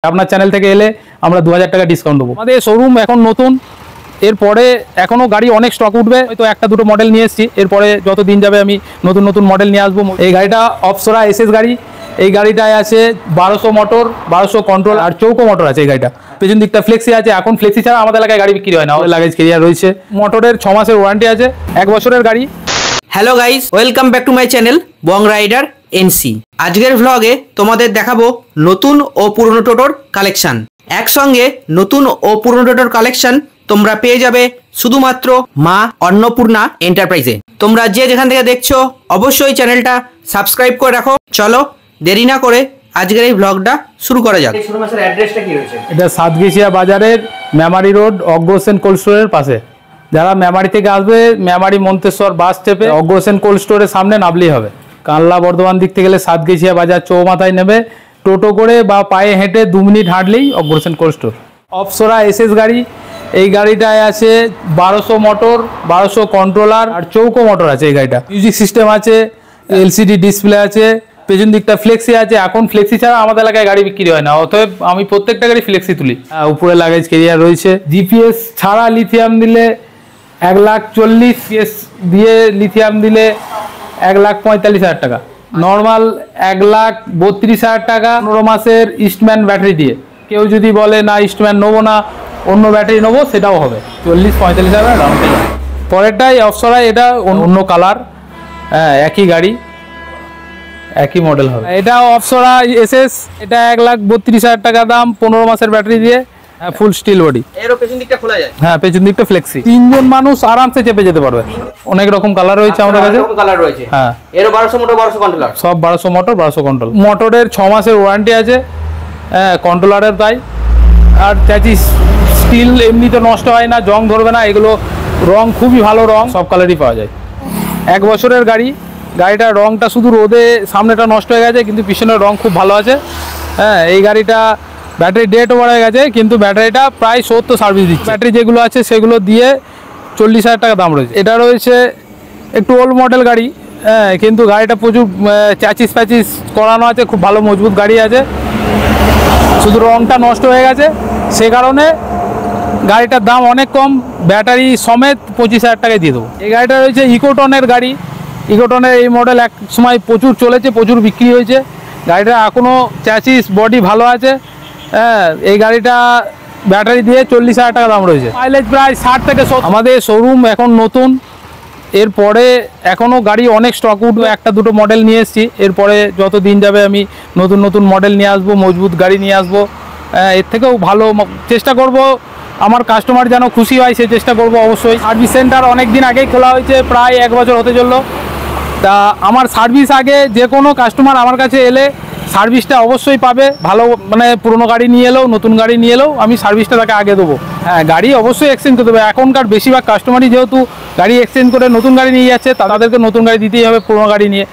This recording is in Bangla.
আপনার চ্যানেল থেকে এলে আমরা 2000 টাকা ডিসকাউন্ট দেবো। আমাদের শোরুম এখন নতুন, এরপরে এখনও গাড়ি অনেক স্টক উঠবে, হয়তো একটা দুটো মডেল নিয়ে এসেছি, এরপরে যত দিন যাবে আমি নতুন নতুন মডেল নিয়ে আসবো। এই গাড়িটা অপসরা এসএস গাড়ি, এই গাড়িটায় আছে 1200 মোটর, 1200 কন্ট্রোল আর চৌকো মোটর আছে। এই গাড়িটা পেছন দিকটা ফ্লেক্সি আছে, এখন ফ্লেক্সি ছাড়া আমাদের এলাকায় গাড়ি বিক্রি হয় না, লাগেজ ক্যারিয়ার রয়েছে। মোটরের 6 মাসের ওয়ারেন্টি আছে, 1 বছরের গাড়ি। Hello guys, welcome back to my channel bong rider NC. আজকের ভ্লগে তোমাদের দেখাবো নতুন ও পুরনো টোটোর কালেকশন। একসঙ্গে নতুন ও পুরনো টোটোর কালেকশন তোমরা পেয়ে যাবে শুধুমাত্র মা অন্নপূর্ণা এন্টারপ্রাইজে। তোমরা যে যেখান থেকে দেখছো অবশ্যই চ্যানেলটা সাবস্ক্রাইব করে রাখো। চলো দেরি না করে আজকের এই ভ্লগটা শুরু করা যাক। শোরুমের অ্যাড্রেসটা কি রয়েছে? এটা সাতগেছিয়া বাজারের মেমারি রোড অগ্রসেন কোল্ড স্টোরের পাশে। যারা মেমারি থেকে আসবে, মেমারি মন্তেশ্বর বাস স্টেপে অগ্রসেন কোল্ড স্টোরের সামনে নামলেই হবে। কানলা বর্ধমান দিক থেকে গেলে সাতগেছিয়া বাজার চৌমাথায় নেবে, টোটো করে বা পায়ে হেঁটে 2 মিনিট হাঁটলেই Agrasen cold store. Apsara SS গাড়ি, এই গাড়িটায় আছে 1200 মোটর, 1200 কন্ট্রোলার আর চৌকো মোটর আছে। এই গাড়িটা মিউজিক সিস্টেম আছে, এলসিডি ডিসপ্লে আছে, পেছন দিকটা ফ্লেক্সি আছে। এখন ফ্লেক্সি ছাড়া আমাদের এলাকায় গাড়ি বিক্রি হয় না, অতএব আমি প্রত্যেকটা গাড়ি ফ্লেক্সি তুলি। উপরে লাগেজ ক্যারিয়ার রয়েছে। জিপিএস ছাড়া লিথিয়াম দিলে 1,40,000, পিএস দিয়ে লিথিয়াম দিলে 1,45,000 টাকা। নর্মাল 1,32,000 টাকা 15 মাসের ইস্টম্যান ব্যাটারি দিয়ে। কেউ যদি বলে না ইস্টম্যান নেবো না, অন্য ব্যাটারি নেবো, সেটাও হবে। 40-45,000 ডাউন পেমেন্ট। পরেরটাই অপসরায়, এটা অন্য কালার, হ্যাঁ একই গাড়ি একই মডেল হবে। এটা অপসরা এসএস, এটা 1,32,000 টাকা দাম, 15 মাসের ব্যাটারি দিয়ে, ফুল স্টিল বডি। এরও পেছন দিকটা খোলা যায়? হ্যাঁ, পেছন দিকটা ফ্লেক্সি। 3 জন মানুষ আরামসে চেপে যেতে পারবে। অনেক রকম কালার রয়েছে আমাদের কাছে। কালার রয়েছে, হ্যাঁ। এরও 1200 মোটর, 1200 কন্ট্রোলার, সব 1200 মোটর, 1200 কন্ট্রোল। মোটরের 6 মাসের ওয়ারেন্টি আছে, হ্যাঁ কন্ট্রোলারের তাই। আর চ্যাচিস স্টিল এমনিতে নষ্ট হয় না, জং ধরবে না। এগুলো রং খুবই ভালো, রং সব কালারই পাওয়া যায়। 1 বছরের গাড়ি। গাড়িটার রংটা শুধু রোদে সামনেটা নষ্ট হয়ে গেছে, কিন্তু পিছনের রং খুব ভালো আছে। হ্যাঁ, এই গাড়িটা ব্যাটারি ডেট ওভার হয়ে গেছে, কিন্তু ব্যাটারিটা প্রায় 70 সার্ভিস দিচ্ছে। ব্যাটারি যেগুলো আছে সেগুলো দিয়ে 40,000 টাকা দাম রয়েছে। এটা রয়েছে একটু ওল্ড মডেল গাড়ি, হ্যাঁ, কিন্তু গাড়িটা প্রচুর চ্যাচিস প্যাচিস করানো আছে, খুব ভালো মজবুত গাড়ি আছে। শুধু রংটা নষ্ট হয়ে গেছে, সে কারণে গাড়িটার দাম অনেক কম, ব্যাটারি সমেত 25,000 টাকায় দিয়ে দেবো। এই গাড়িটা রয়েছে ইকোটনের গাড়ি। ইকোটনের এই মডেল এক সময় প্রচুর চলেছে, প্রচুর বিক্রি হয়েছে। গাড়িটা এখনও চ্যাচিস বডি ভালো আছে। হ্যাঁ, এই গাড়িটা ব্যাটারি দিয়ে 40,000 টাকা দাম রয়েছে। মাইলেজ প্রায় 60 থেকে 70। আমাদের শোরুম এখন নতুন, এরপরে এখনও গাড়ি অনেক স্টক উঠবে, একটা দুটো মডেল নিয়ে এসেছি, এরপরে যত দিন যাবে আমি নতুন নতুন মডেল নিয়ে আসবো, মজবুত গাড়ি নিয়ে আসবো। এর থেকেও ভালো চেষ্টা করব, আমার কাস্টমার যেন খুশি হয় সেই চেষ্টা করব অবশ্যই। সার্ভিস সেন্টার অনেক দিন আগেই খোলা হয়েছে, প্রায় 1 বছর হতে চললো। তা আমার সার্ভিস আগে যে কোনো কাস্টমার আমার কাছে এলে সার্ভিসটা অবশ্যই পাবে ভালো। মানে পুরনো গাড়ি নিয়ে এলেও, নতুন গাড়ি নিয়ে এলেও আমি সার্ভিসটা তাকে আগে দেবো। হ্যাঁ, গাড়ি অবশ্যই এক্সচেঞ্জ করতে হবে। এখনকার বেশিরভাগ কাস্টমারই যেহেতু গাড়ি এক্সচেঞ্জ করে নতুন গাড়ি নিয়ে যাচ্ছে, তাদেরকে নতুন গাড়ি দিতেই হবে পুরনো গাড়ি নিয়ে।